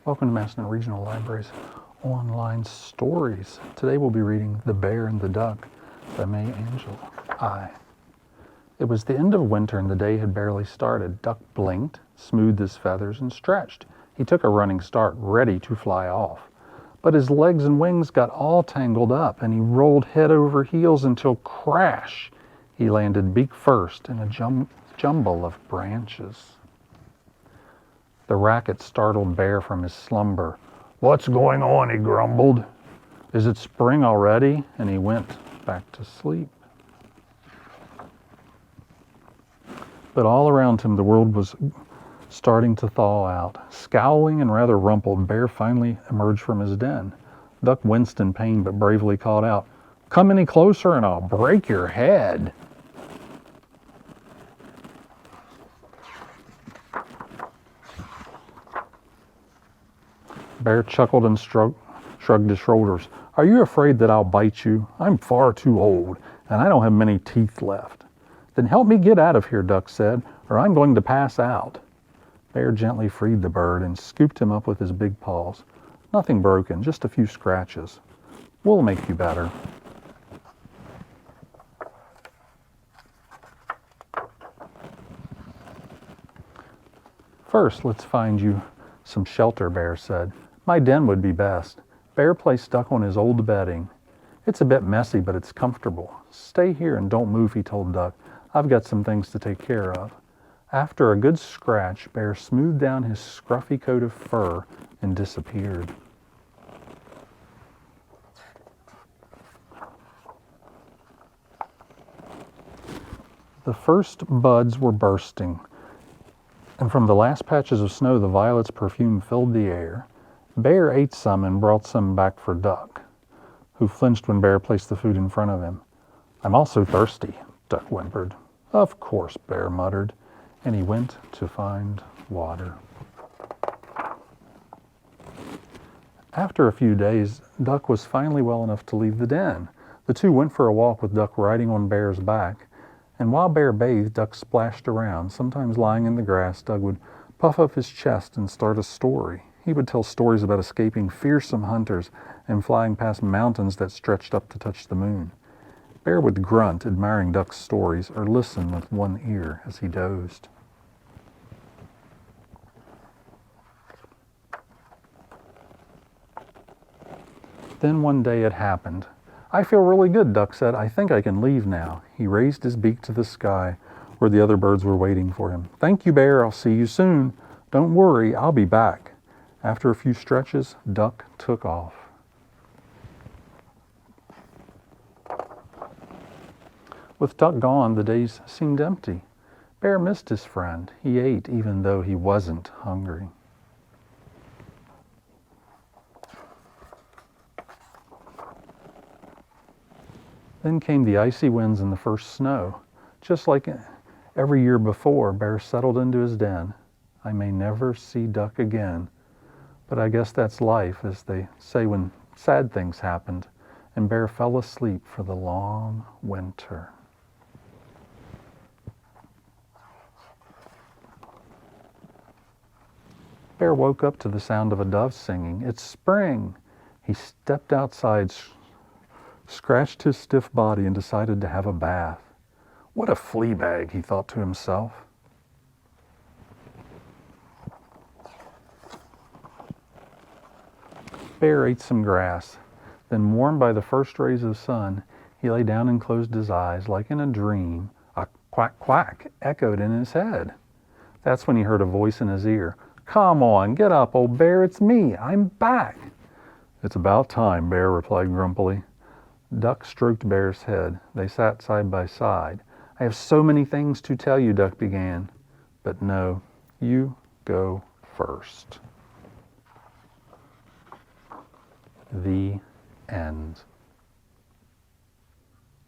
Welcome to Massanutten Regional Library's online stories. Today we'll be reading The Bear and the Duck by May Angeli. It was the end of winter and the day had barely started. Duck blinked, smoothed his feathers, and stretched. He took a running start, ready to fly off. But his legs and wings got all tangled up, and he rolled head over heels until crash! He landed beak first in a jumble of branches. The racket startled Bear from his slumber. "What's going on?" he grumbled. "Is it spring already?" And he went back to sleep. But all around him the world was starting to thaw out. Scowling and rather rumpled, Bear finally emerged from his den. Duck winced in pain but bravely called out, "Come any closer and I'll break your head." Bear chuckled and shrugged his shoulders. "Are you afraid that I'll bite you? I'm far too old, and I don't have many teeth left." "Then help me get out of here," Duck said, "or I'm going to pass out." Bear gently freed the bird and scooped him up with his big paws. "Nothing broken, just a few scratches. We'll make you better." "First, let's find you some shelter," Bear said. "My den would be best." Bear placed Duck on his old bedding. "It's a bit messy, but it's comfortable. Stay here and don't move," he told Duck. "I've got some things to take care of." After a good scratch, Bear smoothed down his scruffy coat of fur and disappeared. The first buds were bursting, and from the last patches of snow the violet's perfume filled the air. Bear ate some and brought some back for Duck, who flinched when Bear placed the food in front of him. "I'm also thirsty," Duck whimpered. "Of course," Bear muttered, and he went to find water. After a few days, Duck was finally well enough to leave the den. The two went for a walk with Duck riding on Bear's back, and while Bear bathed, Duck splashed around. Sometimes lying in the grass, Duck would puff up his chest and start a story. He would tell stories about escaping fearsome hunters and flying past mountains that stretched up to touch the moon. Bear would grunt, admiring Duck's stories, or listen with one ear as he dozed. Then one day it happened. "I feel really good," Duck said. "I think I can leave now." He raised his beak to the sky, where the other birds were waiting for him. "Thank you, Bear. I'll see you soon. Don't worry, I'll be back." After a few stretches, Duck took off. With Duck gone, the days seemed empty. Bear missed his friend. He ate even though he wasn't hungry. Then came the icy winds and the first snow. Just like every year before, Bear settled into his den. I may never see Duck again, but I guess that's life, as they say when sad things happened, and Bear fell asleep for the long winter. Bear woke up to the sound of a dove singing. "It's spring!" He stepped outside, scratched his stiff body, and decided to have a bath. "What a flea bag," he thought to himself. Bear ate some grass. Then, warmed by the first rays of sun, he lay down and closed his eyes. Like in a dream, a quack quack echoed in his head. That's when he heard a voice in his ear. "Come on, get up, old Bear, it's me, I'm back." "It's about time," Bear replied grumpily. Duck stroked Bear's head. They sat side by side. "I have so many things to tell you," Duck began. "But no, you go first." The end.